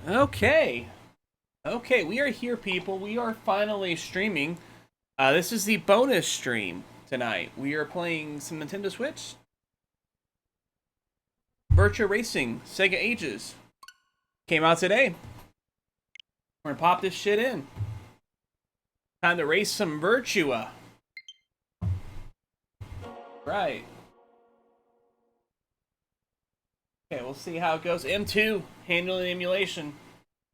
Okay. Okay, we are here, people. We are finally streaming. This is the bonus stream tonight. We are playing some Nintendo Switch. Virtua Racing, Sega Ages. Came out today. We're gonna pop this shit in. Time to race some Virtua. Right. Okay, we'll see how it goes. M2, handling emulation.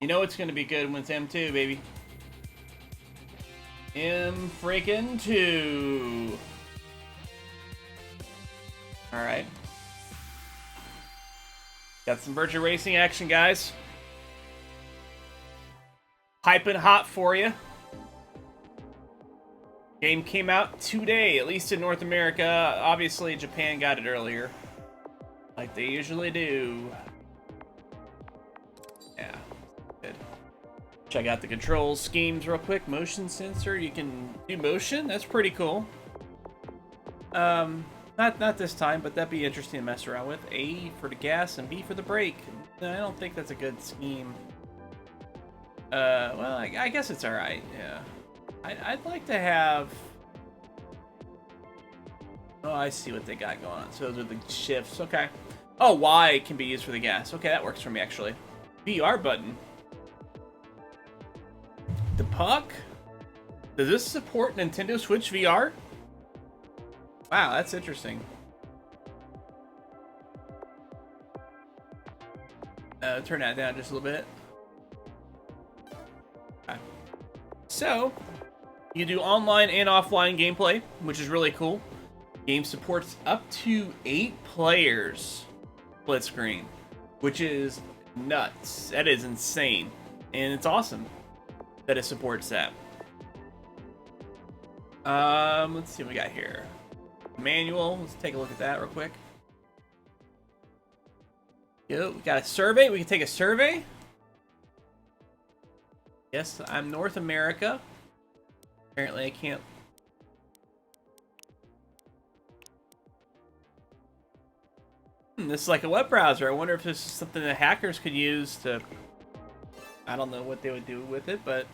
You know it's gonna be good when it's M2, baby. M freaking 2. Alright. Got some Virtua Racing action, guys. Piping hot for you. Game came out today, at least in North America. Obviously, Japan got it earlier. Like they usually do. Yeah, good. Check out the control schemes real quick. Motion sensor, you can do motion. That's pretty cool. Not this time, but that'd be interesting to mess around with. A for the gas and B for the brake. No, I don't think that's a good scheme. Well, I guess it's alright, yeah. I'd like to have... Oh, I see what they got going on. So those are the shifts, okay. Oh, Y can be used for the gas. Okay, that works for me, actually. VR button. The puck? Does this support Nintendo Switch VR? Wow, that's interesting. Turn that down just a little bit. Okay. So, you do online and offline gameplay, which is really cool. Game supports up to 8 players split screen, which is nuts. That is insane. And it's awesome that it supports that. Let's see what we got here. Manual. Let's take a look at that real quick. Yo, we got a survey. We can take a survey. Yes, I'm North America. Apparently I can't. This is like a web browser. I wonder if this is something that hackers could use to... I don't know what they would do with it, but...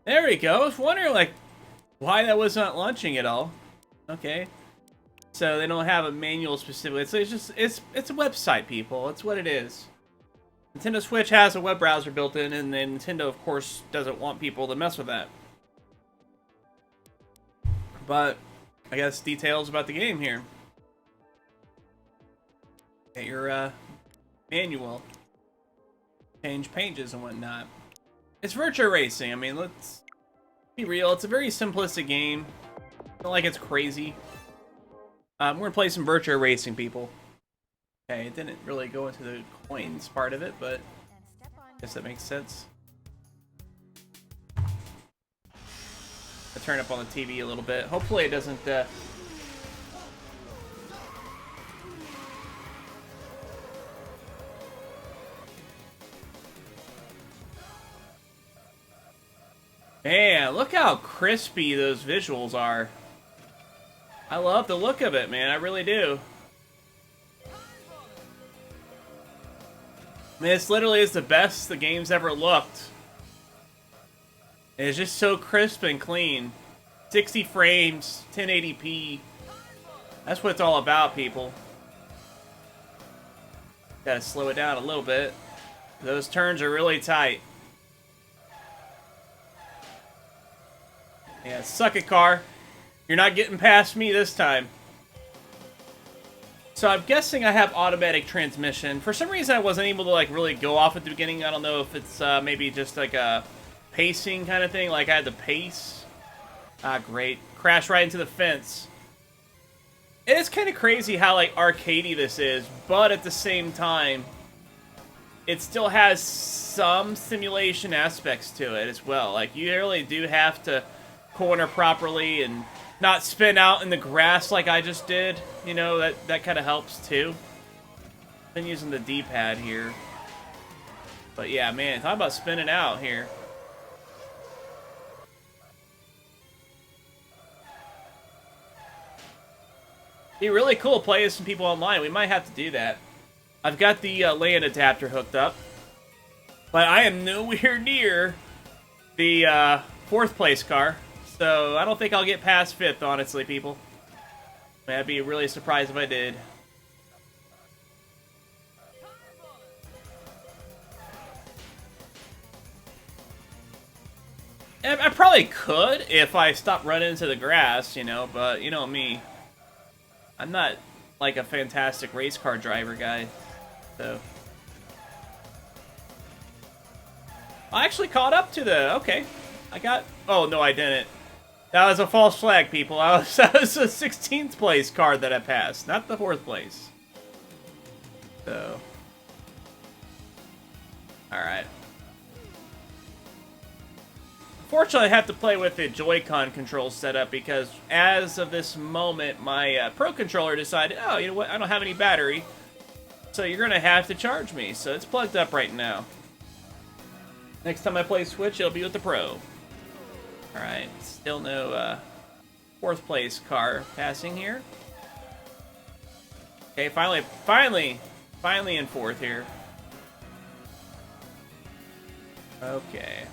There we go. I was wondering, like, why that was not launching at all. Okay. So they don't have a manual specifically. So it's a website, people. It's what it is. Nintendo Switch has a web browser built in, and then Nintendo, of course, doesn't want people to mess with that. But I guess details about the game here. Get your manual. Change pages and whatnot. It's Virtua Racing. I mean, let's be real. It's a very simplistic game. Not like it's crazy. We're gonna play some Virtua Racing, people. Okay, it didn't really go into the coins part of it, but I guess that makes sense. I turn up on the TV a little bit. Hopefully it doesn't Man, look how crispy those visuals are. I love the look of it, man. I really do. I mean, this literally is the best the game's ever looked. It's just so crisp and clean. 60 frames, 1080p. That's what it's all about, people. Gotta slow it down a little bit. Those turns are really tight. Yeah, suck it, car. You're not getting past me this time. So I'm guessing I have automatic transmission. For some reason I wasn't able to like really go off at the beginning. I don't know if it's maybe just like a pacing kind of thing. Like I had to pace. Ah, great. Crash right into the fence. It is kind of crazy how like arcadey this is, but at the same time, it still has some simulation aspects to it as well. Like you really do have to corner properly and not spin out in the grass like I just did. You know, that kind of helps too. Been using the D-pad here. But yeah, man, talk about spinning out here. Be really cool to play with some people online. We might have to do that. I've got the LAN adapter hooked up, but I am nowhere near the 4th place car, so I don't think I'll get past 5th, honestly, people. I'd be really surprised if I did. I probably could if I stopped running into the grass, you know, but you know me. I'm not like a fantastic race car driver guy, so. I actually caught up to the, okay. I got, oh no I didn't. That was a false flag, people. That was a 16th place car that I passed, not the 4th place. So. Alright. Fortunately, I have to play with the Joy-Con controls set up because as of this moment, my Pro Controller decided, oh, you know what, I don't have any battery, so you're going to have to charge me. So it's plugged up right now. Next time I play Switch, it'll be with the Pro. Alright, still no 4th place car passing here. Okay, finally in 4th here. Okay.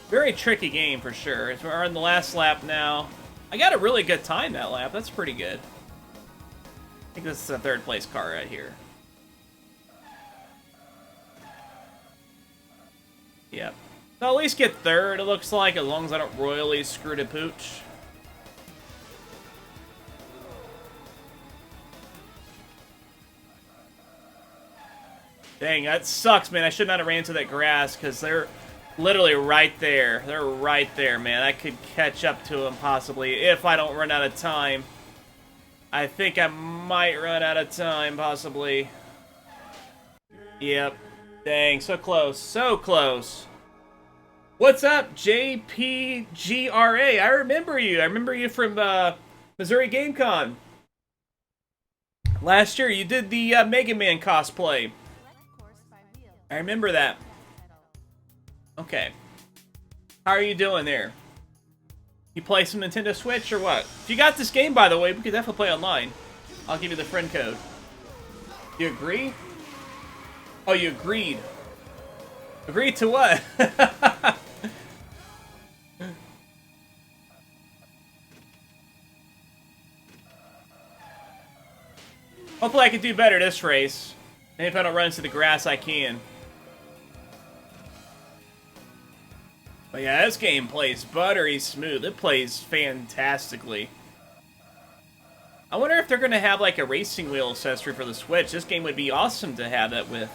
Very tricky game for sure. We're on the last lap now. I got a really good time that lap. That's pretty good. I think this is a 3rd place car right here. Yep. So I'll at least get 3rd, it looks like, as long as I don't royally screw the pooch. Dang, that sucks, man. I should not have ran into that grass, because they're literally right there. They're right there, man. I could catch up to them, possibly, if I don't run out of time. I think I might run out of time, possibly. Yep. Dang, so close. So close. What's up, JPGRA? I remember you. I remember you from Missouri GameCon. Last year, you did the Mega Man cosplay. I remember that. Okay. How are you doing there? You play some Nintendo Switch or what? If you got this game, by the way, we could definitely play online. I'll give you the friend code. You agree? Oh, you agreed. Agreed to what? Hopefully I can do better this race. And if I don't run into the grass, I can. But yeah, this game plays buttery smooth. It plays fantastically. I wonder if they're going to have like a racing wheel accessory for the Switch. This game would be awesome to have that with.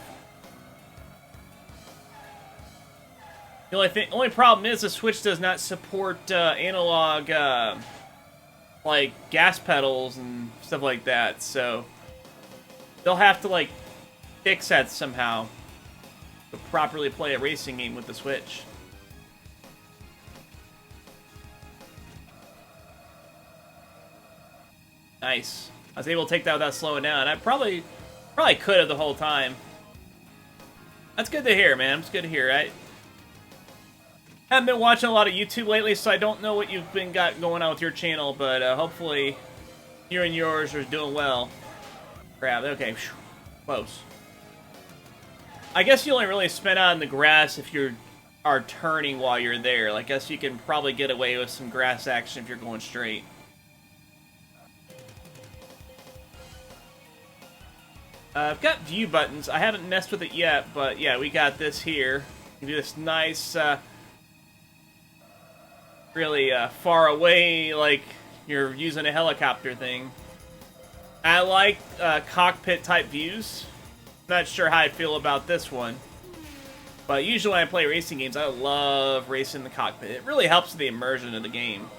The only problem is the Switch does not support analog like gas pedals and stuff like that. So they'll have to like fix that somehow to properly play a racing game with the Switch. Nice. I was able to take that without slowing down. I probably could have the whole time. That's good to hear, man. It's good to hear. I haven't been watching a lot of YouTube lately, so I don't know what you've got going on with your channel, but hopefully you and yours are doing well. Crap. Okay. Close. I guess you only really spin out in the grass if you are turning while you're there. I guess you can probably get away with some grass action if you're going straight. I've got view buttons. I haven't messed with it yet, but yeah, we got this here. You do this nice, really far away, like you're using a helicopter thing. I like cockpit type views. Not sure how I feel about this one, but usually when I play racing games, I love racing the cockpit. It really helps with the immersion of the game.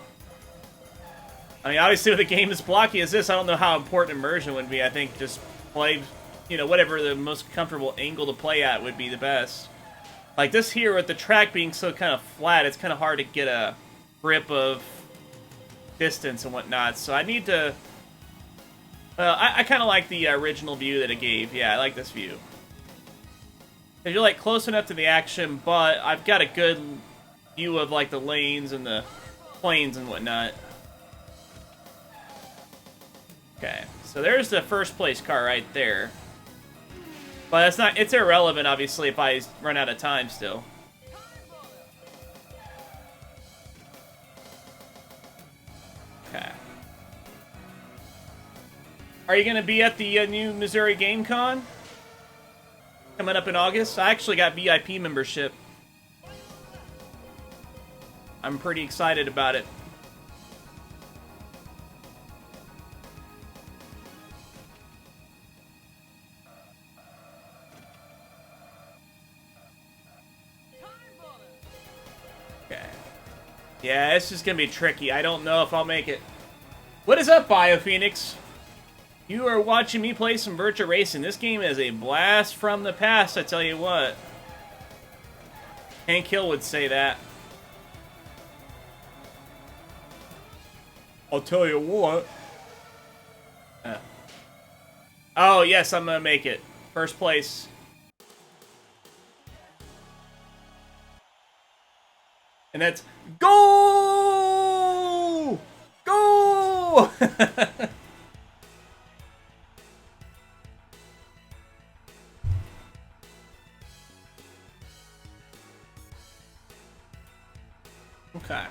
I mean, obviously with a game as blocky as this, I don't know how important immersion would be. I think just play, you know, whatever the most comfortable angle to play at would be the best. Like this here, with the track being so kind of flat, it's kind of hard to get a grip of distance and whatnot. So I need to... I kind of like the original view that it gave. Yeah, I like this view. Because you're like close enough to the action, but I've got a good view of like the lanes and the planes and whatnot. Okay, so there's the first place car right there. But it's not, it's irrelevant, obviously, if I run out of time still. Okay. Are you going to be at the new Missouri Game Con? Coming up in August? I actually got VIP membership. I'm pretty excited about it. Okay. Yeah, it's just gonna be tricky. I don't know if I'll make it. What is up, BioPhoenix? You are watching me play some Virtua Racing. This game is a blast from the past, I tell you what. Hank Hill would say that. I'll tell you what. Oh, yes, I'm going to make it. First place. And that's... Go! Go! Okay.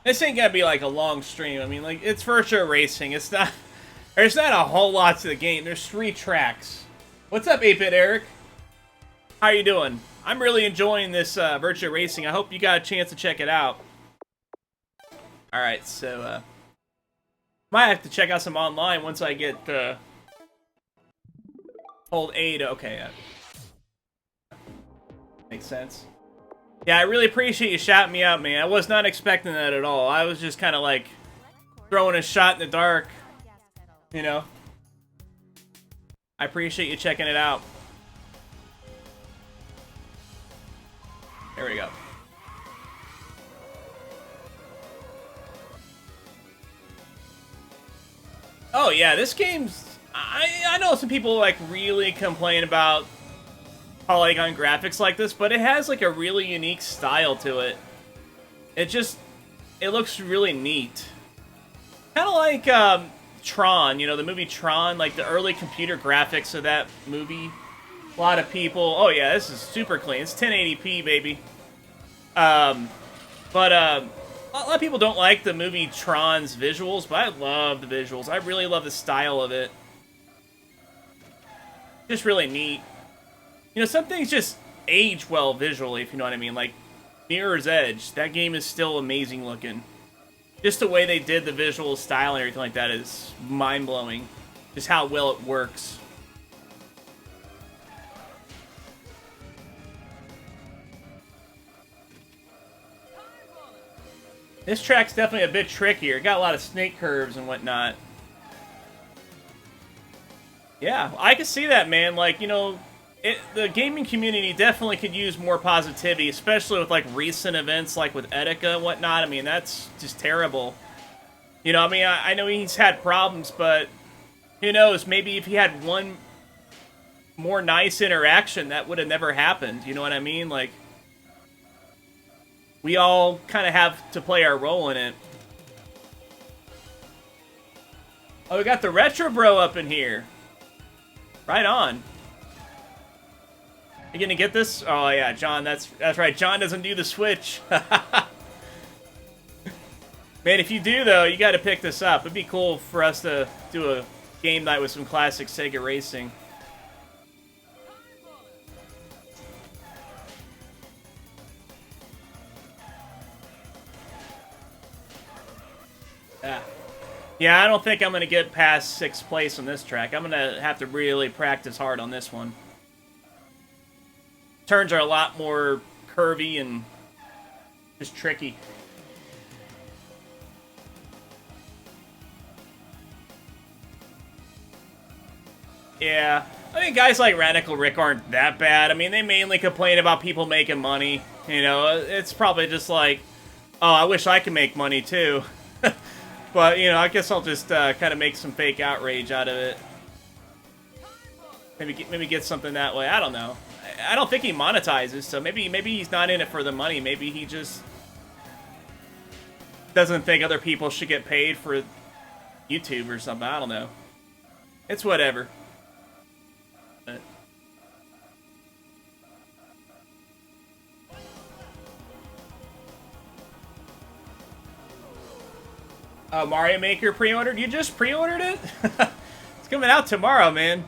This ain't gonna be like a long stream. I mean, like, it's Virtua Racing. It's not... There's not a whole lot to the game. There's 3 tracks. What's up, 8-Bit Eric? How you doing? I'm really enjoying this Virtua Racing. I hope you got a chance to check it out. Alright, so, might have to check out some online once I get, hold A to... Okay, makes sense. Yeah, I really appreciate you shouting me out, man. I was not expecting that at all. I was just kind of like throwing a shot in the dark, you know? I appreciate you checking it out. There we go. Oh, yeah, this game's... I know some people, like, really complain about polygon graphics like this, but it has like a really unique style to it. It looks really neat. Kind of like Tron, you know, the movie Tron, like the early computer graphics of that movie. A lot of people, oh yeah, this is super clean. It's 1080p, baby. But a lot of people don't like the movie Tron's visuals, but I love the visuals. I really love the style of it. Just really neat. You know, some things just age well visually, if you know what I mean. Like, Mirror's Edge, that game is still amazing looking. Just the way they did the visual style and everything like that is mind-blowing. Just how well it works. This track's definitely a bit trickier. It got a lot of snake curves and whatnot. Yeah, I can see that, man. Like, you know... the gaming community definitely could use more positivity, especially with, like, recent events, like with Etika and whatnot. I mean, that's just terrible. You know, I mean, I know he's had problems, but who knows? Maybe if he had one more nice interaction, that would have never happened. You know what I mean? Like, we all kind of have to play our role in it. Oh, we got the Retro Bro up in here. Right on. You gonna get this? Oh yeah, John, that's right. John doesn't do the Switch. Man, if you do though, you gotta pick this up. It'd be cool for us to do a game night with some classic Sega racing. Yeah, I don't think I'm gonna get past 6th place on this track. I'm gonna have to really practice hard on this one. Turns are a lot more curvy and just tricky. Yeah, I mean, guys like Radical Rick aren't that bad. I mean, they mainly complain about people making money. You know, it's probably just like, oh, I wish I could make money too. But, you know, I guess I'll just kind of make some fake outrage out of it. Maybe get something that way. I don't know. I don't think he monetizes, so maybe he's not in it for the money. Maybe he just doesn't think other people should get paid for YouTube or something. I don't know. It's whatever. But Mario Maker pre-ordered? You just pre-ordered it? It's coming out tomorrow, man.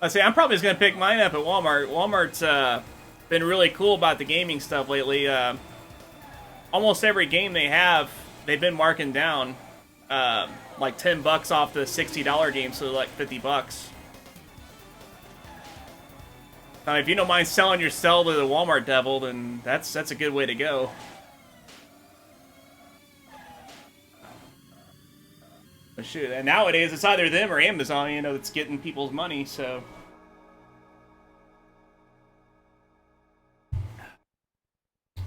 I say I'm probably just gonna pick mine up at Walmart. Walmart's been really cool about the gaming stuff lately. Almost every game they have, they've been marking down like $10 off the $60 game, so like $50. If you don't mind selling your cell to the Walmart devil, then that's a good way to go. But shoot, and nowadays it's either them or Amazon, you know, that's getting people's money, so.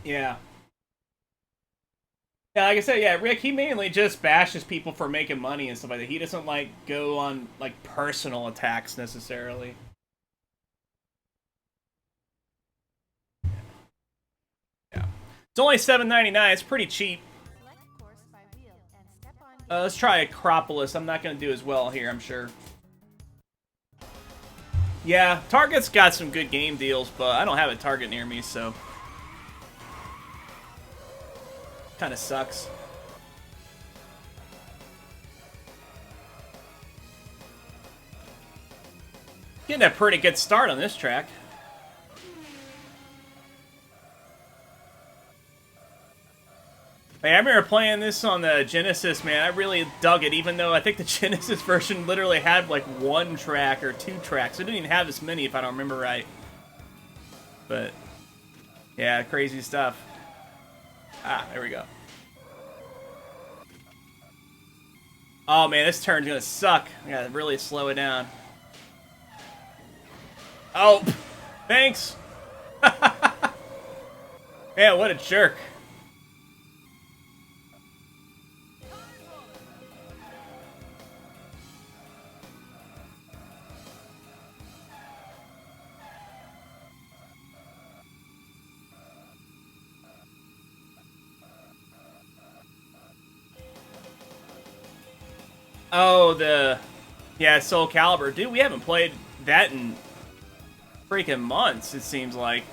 Yeah. Yeah, like I said, yeah, Rick, he mainly just bashes people for making money and stuff like that. He doesn't, like, go on, like, personal attacks, necessarily. Yeah. It's only $7.99. It's pretty cheap. Let's try Acropolis. I'm not going to do as well here, I'm sure. Yeah, Target's got some good game deals, but I don't have a Target near me, so... kind of sucks. Getting a pretty good start on this track. Hey, I remember playing this on the Genesis, man. I really dug it, even though I think the Genesis version literally had like 1 track or 2 tracks. It didn't even have this many, if I don't remember right. But, yeah, crazy stuff. Ah, there we go. Oh, man, this turn's gonna suck. I gotta really slow it down. Oh, thanks. Man, what a jerk. Oh, yeah, Soul Calibur. Dude, we haven't played that in freaking months, it seems like.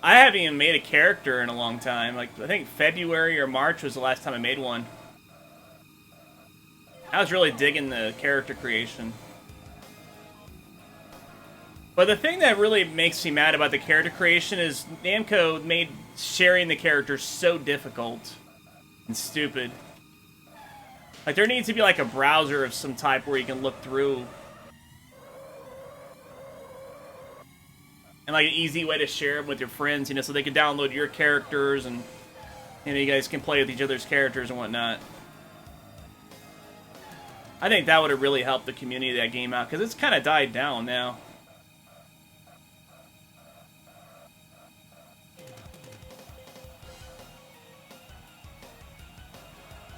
I haven't even made a character in a long time. Like, I think February or March was the last time I made one. I was really digging the character creation. But the thing that really makes me mad about the character creation is Namco made sharing the characters so difficult and stupid. Like, there needs to be, like, a browser of some type where you can look through. And, like, an easy way to share them with your friends, you know, so they can download your characters and, you know, you guys can play with each other's characters and whatnot. I think that would have really helped the community of that game out, because it's kind of died down now.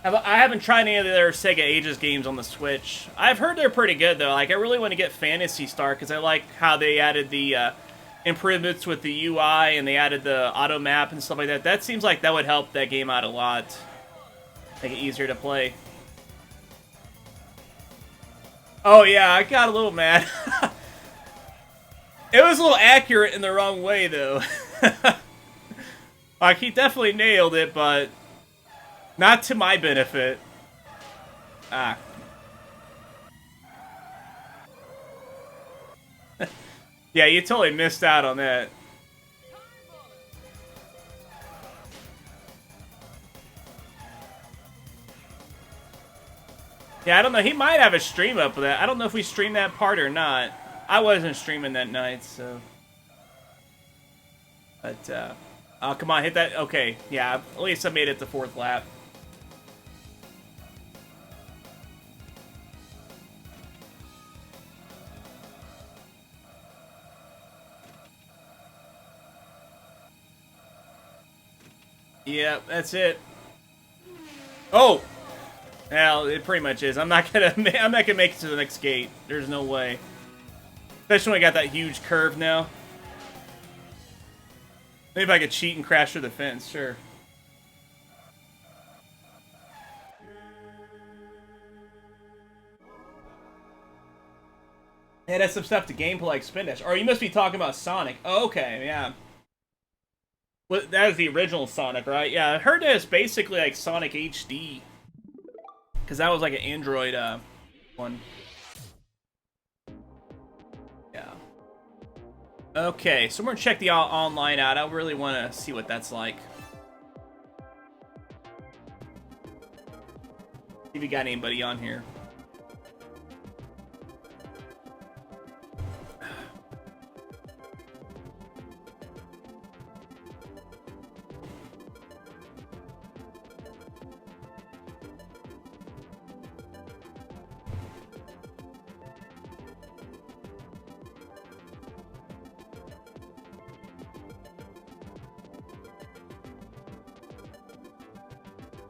I haven't tried any of their Sega Ages games on the Switch. I've heard they're pretty good, though. Like, I really want to get Phantasy Star, because I like how they added the improvements with the UI, and they added the auto map and stuff like that. That seems like that would help that game out a lot. Make it easier to play. Oh, yeah, I got a little mad. It was a little accurate in the wrong way, though. Like, he definitely nailed it, but... not to my benefit. Ah. Yeah, you totally missed out on that. Yeah, I don't know. He might have a stream up with that. I don't know if we streamed that part or not. I wasn't streaming that night, so... but, oh, come on, hit that. Okay, yeah, at least I made it the 4th lap. Yeah, that's it. Oh! Well, it pretty much is. I'm not gonna make it to the next gate. There's no way. Especially when I got that huge curve now. Maybe if I could cheat and crash through the fence, sure. Yeah, that's some stuff to gameplay like Spin Dash. Or you must be talking about Sonic. Oh, okay, yeah. Well, that is the original Sonic, right? Yeah, I heard that it's basically like Sonic HD. Because that was like an Android one. Yeah. Okay, so we're going to check the online out. I really want to see what that's like. See if you got anybody on here.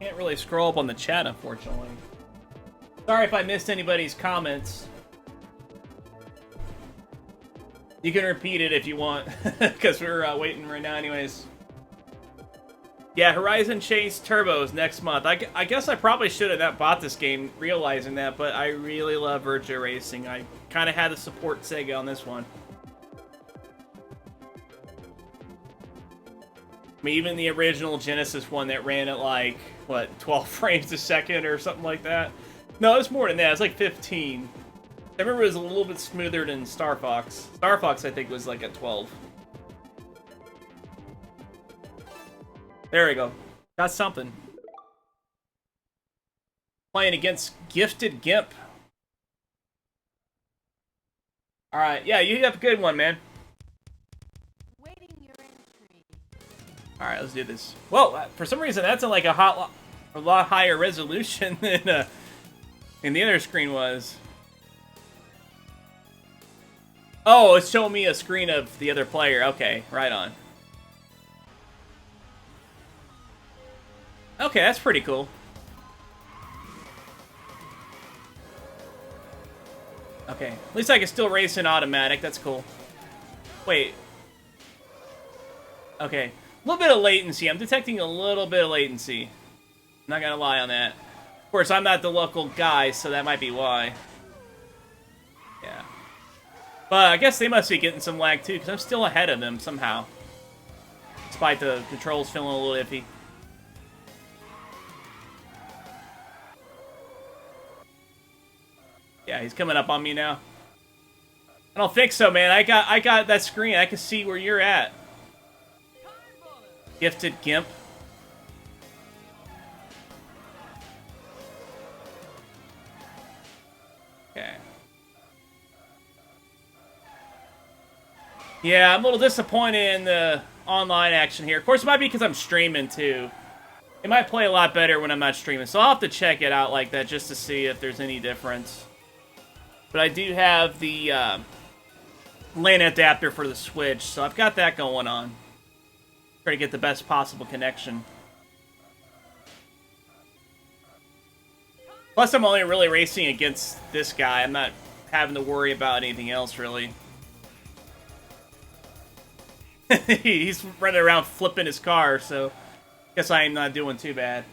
Can't really scroll up on the chat, unfortunately. Sorry if I missed anybody's comments. You can repeat it if you want, because we're waiting right now anyways. Yeah, Horizon Chase Turbos next month. I guess I probably should have not bought this game realizing that, but I really love Virtua Racing. I kind of had to support Sega on this one. I mean, even the original Genesis one that ran at like, what, 12 frames a second or something like that? No, it was more than that. It was like 15. I remember it was a little bit smoother than Star Fox. Star Fox, I think, was like at 12. There we go. Got something. Playing against Gifted Gimp. Alright, yeah, you have a good one, man. Alright, let's do this. Well, for some reason, that's in like a lot higher resolution than the other screen was. Oh, it's showing me a screen of the other player. Okay, right on. Okay, that's pretty cool. Okay, at least I can still race in automatic. That's cool. Wait. Okay. A little bit of latency. I'm detecting a little bit of latency. I'm not gonna lie on that. Of course, I'm not the local guy, so that might be why. Yeah. But I guess they must be getting some lag too, because I'm still ahead of them somehow. Despite the controls feeling a little iffy. Yeah, he's coming up on me now. I don't think so, man. I got that screen. I can see where you're at. Gifted Gimp. Okay. Yeah, I'm a little disappointed in the online action here. Of course, it might be because I'm streaming, too. It might play a lot better when I'm not streaming, so I'll have to check it out like that just to see if there's any difference. But I do have the LAN adapter for the Switch, so I've got that going on. Try to get the best possible connection. Plus, I'm only really racing against this guy. I'm not having to worry about anything else, really. He's running around flipping his car, so guess I am not doing too bad.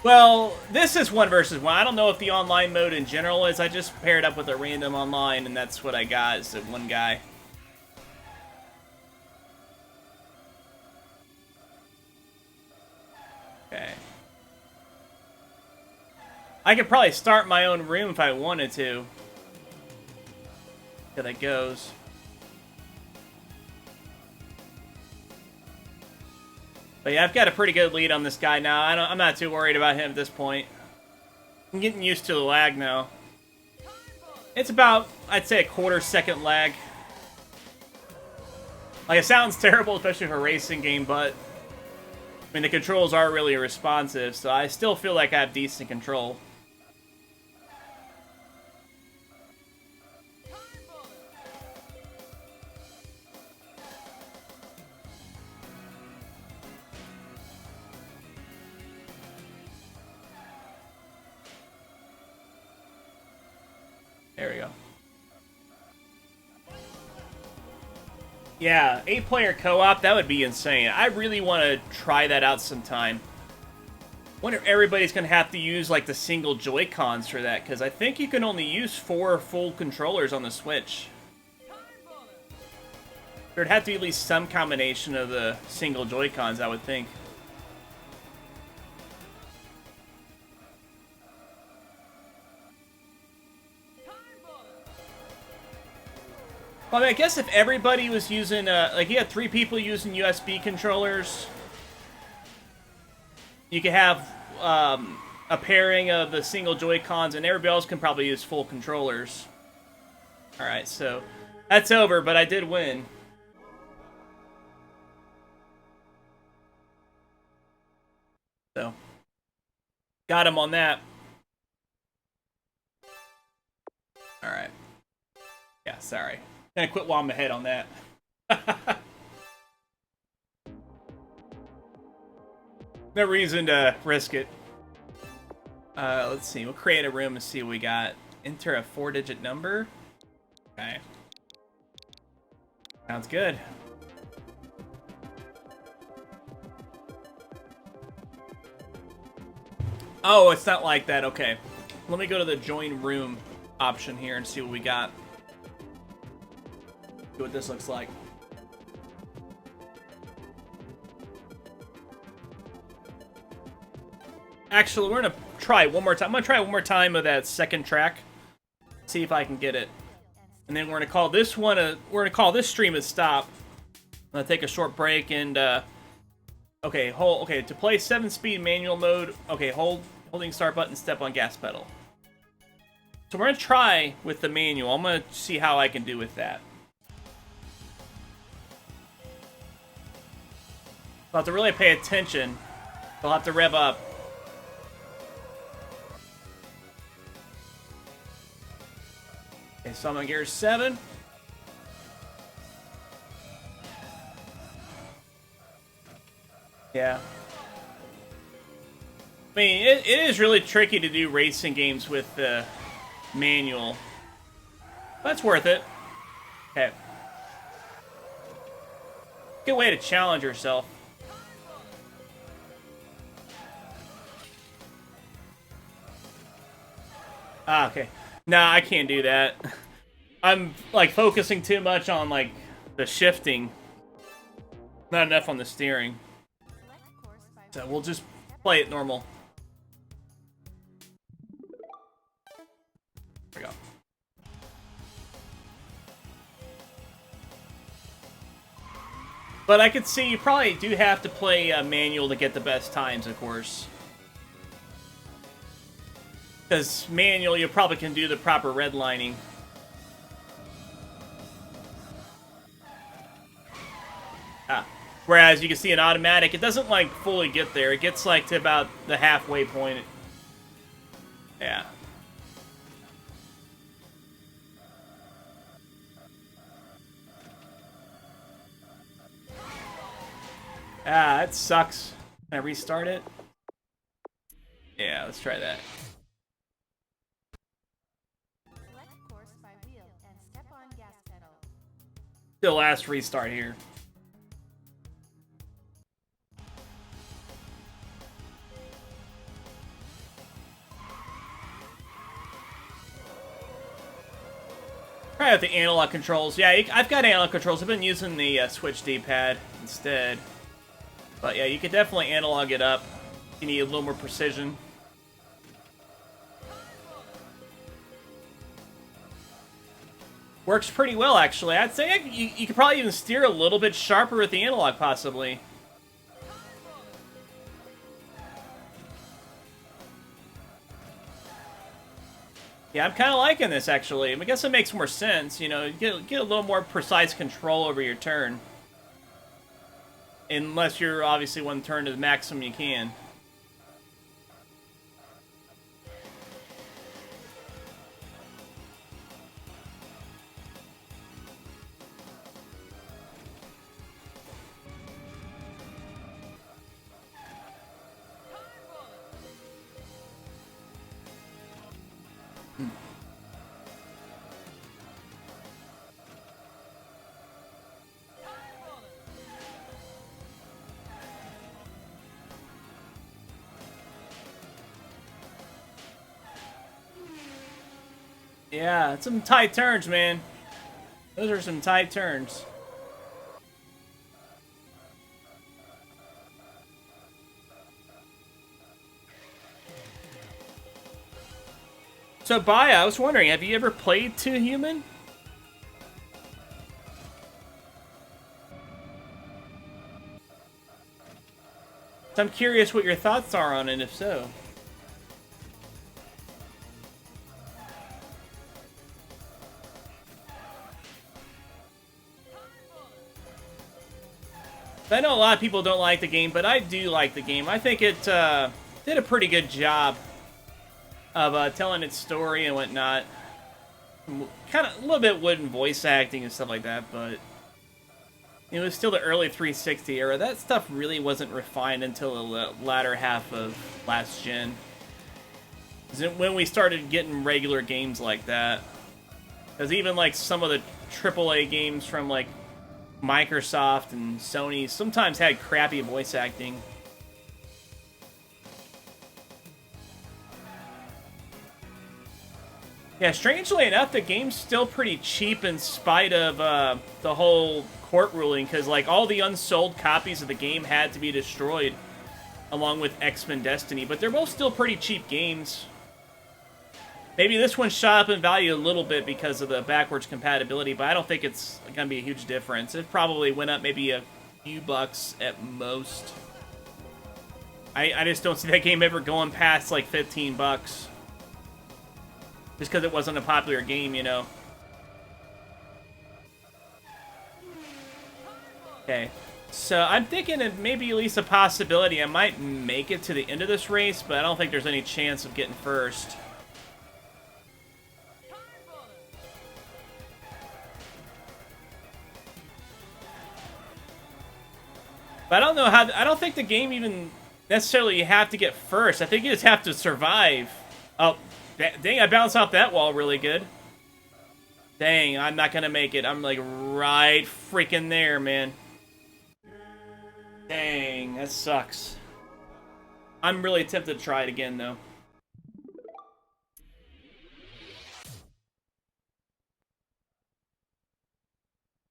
Well, this is 1 versus 1. I don't know if the online mode in general is. I just paired up with a random online, and that's what I got, is one guy. Okay. I could probably start my own room if I wanted to. See how that goes. But yeah, I've got a pretty good lead on this guy now. I'm not too worried about him at this point. I'm getting used to the lag now. It's about, I'd say, a quarter-second lag. Like, it sounds terrible, especially for a racing game, but I mean, the controls are really responsive, so I still feel like I have decent control. There we go. Yeah, 8-player co-op, that would be insane. I really want to try that out sometime. Wonder if everybody's going to have to use, like, the single Joy-Cons for that, because I think you can only use 4 full controllers on the Switch. There'd have to be at least some combination of the single Joy-Cons, I would think. Well, I mean, I guess if everybody was using, like, you had 3 people using USB controllers, you could have a pairing of the single Joy-Cons, and everybody else can probably use full controllers. Alright, so that's over, but I did win. So, got him on that. Alright. Yeah, sorry. Gonna quit while I'm ahead on that. No reason to risk it. Let's see. We'll create a room and see what we got. Enter a 4-digit number. Okay. Sounds good. Oh, it's not like that. Okay. Let me go to the join room option here and see what we got. See what this looks like. Actually, we're gonna try one more time. I'm gonna try one more time of that second track. See if I can get it. And then we're gonna call this one we're gonna call this stream a stop. I'm gonna take a short break and okay, to play 7-speed manual mode, okay, holding start button, step on gas pedal. So we're gonna try with the manual. I'm gonna see how I can do with that. I'll have to really pay attention. I'll have to rev up. Okay, so I'm on gear 7. Yeah. I mean, it is really tricky to do racing games with the manual. But it's worth it. Okay. Good way to challenge yourself. Ah, okay. Nah, I can't do that. I'm, like, focusing too much on, like, the shifting. Not enough on the steering. So we'll just play it normal. There we go. But I could see you probably do have to play manual to get the best times, of course. Because manual, you probably can do the proper redlining. Ah. Whereas you can see in automatic, it doesn't, like, fully get there. It gets, like, to about the halfway point. Yeah. Ah, that sucks. Can I restart it? Yeah, let's try that. The last restart here. Try out the analog controls. Yeah, I've got analog controls. I've been using the Switch D-pad instead. But yeah, you could definitely analog it up. You need a little more precision. Works pretty well, actually. I'd say you could probably even steer a little bit sharper with the analog, possibly. Yeah, I'm kind of liking this, actually. I guess it makes more sense, you know. You get a little more precise control over your turn. Unless you're obviously one turn to the maximum you can. Yeah, it's some tight turns, man. Those are some tight turns. So, Baya, I was wondering, have you ever played 2 Human? So I'm curious what your thoughts are on it, if so. I know a lot of people don't like the game, but I do like the game. I think it did a pretty good job of telling its story and whatnot. Kind of a little bit wooden voice acting and stuff like that, but it was still the early 360 era. That stuff really wasn't refined until the latter half of last gen. When we started getting regular games like that. Because even like some of the AAA games from like Microsoft and Sony sometimes had crappy voice acting. Yeah, strangely enough, the game's still pretty cheap in spite of the whole court ruling, because like all the unsold copies of the game had to be destroyed, along with X-Men Destiny, but they're both still pretty cheap games. Maybe this one shot up in value a little bit because of the backwards compatibility, but I don't think it's going to be a huge difference. It probably went up maybe a few bucks at most. I just don't see that game ever going past like 15 bucks. Just because it wasn't a popular game, you know. Okay. So I'm thinking it maybe at least a possibility I might make it to the end of this race, but I don't think there's any chance of getting first. But I don't know how. I don't think the game even necessarily you have to get first. I think you just have to survive. Oh, dang! I bounced off that wall really good. Dang, I'm not gonna make it. I'm like right freaking there, man. Dang, that sucks. I'm really tempted to try it again, though.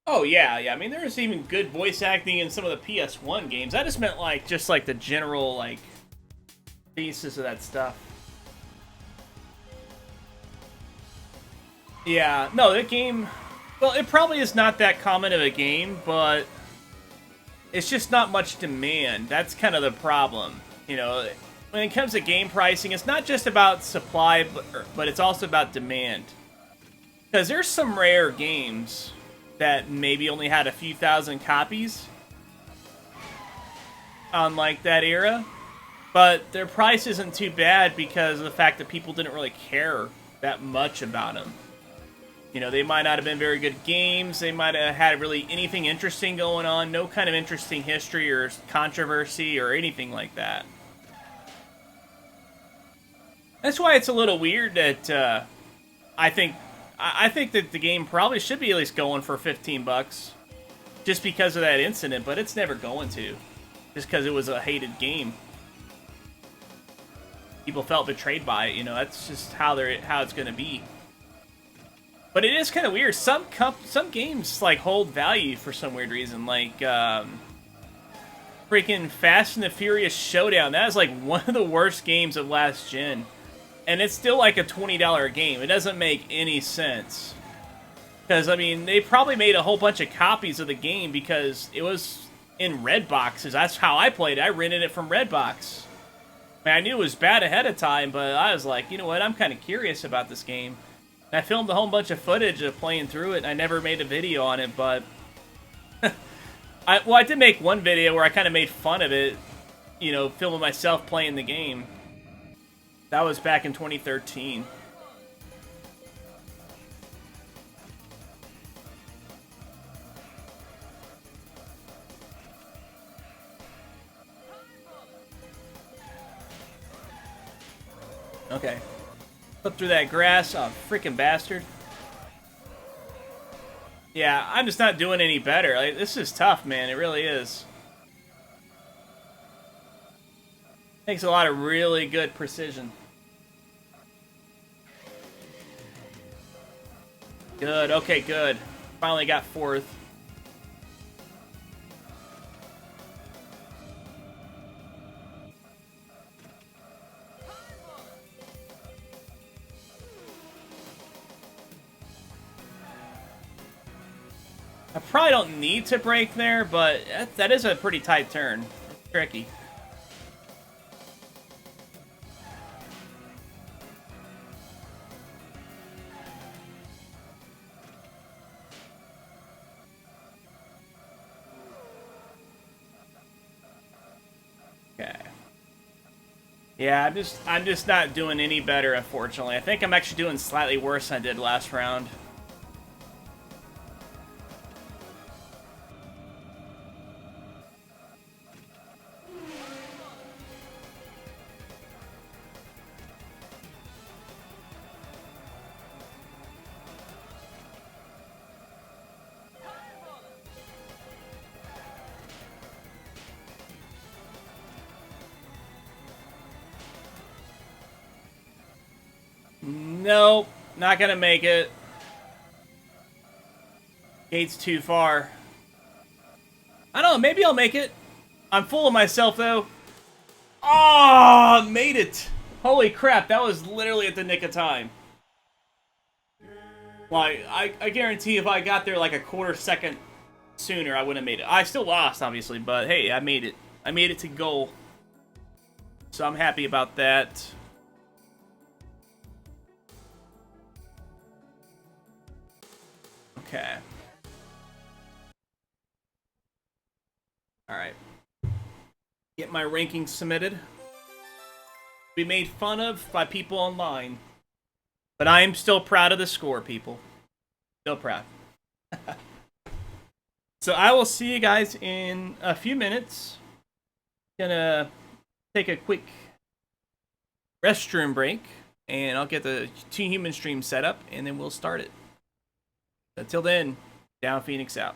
Oh, yeah, yeah. I mean, there's even good voice acting in some of the PS1 games. I just meant, like, just, like, the general, like, thesis of that stuff. Yeah, no, that game... Well, it probably is not that common of a game, but... It's just not much demand. That's kind of the problem. You know, when it comes to game pricing, it's not just about supply, but it's also about demand. Because there's some rare games that maybe only had a few thousand copies on like that era, but their price isn't too bad because of the fact that people didn't really care that much about them. You know, they might not have been very good games, they might have had really anything interesting going on, no kind of interesting history or controversy or anything like that. That's why it's a little weird that I think that the game probably should be at least going for 15 bucks just because of that incident, but it's never going to. Just because it was a hated game. People felt betrayed by it, you know, that's just how it's going to be. But it is kind of weird. Some games like hold value for some weird reason, like freaking Fast and the Furious Showdown. That is like one of the worst games of last gen. And it's still like a $20 game. It doesn't make any sense. Because, I mean, they probably made a whole bunch of copies of the game because it was in red boxes. That's how I played it. I rented it from Redbox. I mean, I knew it was bad ahead of time, but I was like, you know what, I'm kind of curious about this game. And I filmed a whole bunch of footage of playing through it, and I never made a video on it, but... I did make one video where I kind of made fun of it, you know, filming myself playing the game. That was back in 2013. Okay. Flip through that grass. Oh, freaking bastard. Yeah, I'm just not doing any better. Like, this is tough, man. It really is. Takes a lot of really good precision. Good. Okay, good. Finally got fourth. I probably don't need to brake there, but that is a pretty tight turn. It's tricky. Okay. Yeah, I'm just not doing any better, unfortunately. I think I'm actually doing slightly worse than I did last round. Nope, not gonna make it. Gate's too far. I don't know, maybe I'll make it. I'm full of myself, though. Oh, made it. Holy crap, that was literally at the nick of time. Like, I guarantee if I got there like a quarter second sooner, I would have made it. I still lost, obviously, but hey, I made it. I made it to goal. So I'm happy about that. Okay. Alright. Get my rankings submitted. Be made fun of by people online. But I am still proud of the score, people. Still proud. So I will see you guys in a few minutes. Gonna take a quick restroom break. And I'll get the Team Human stream set up. And then we'll start it. Until then, Down Phoenix out.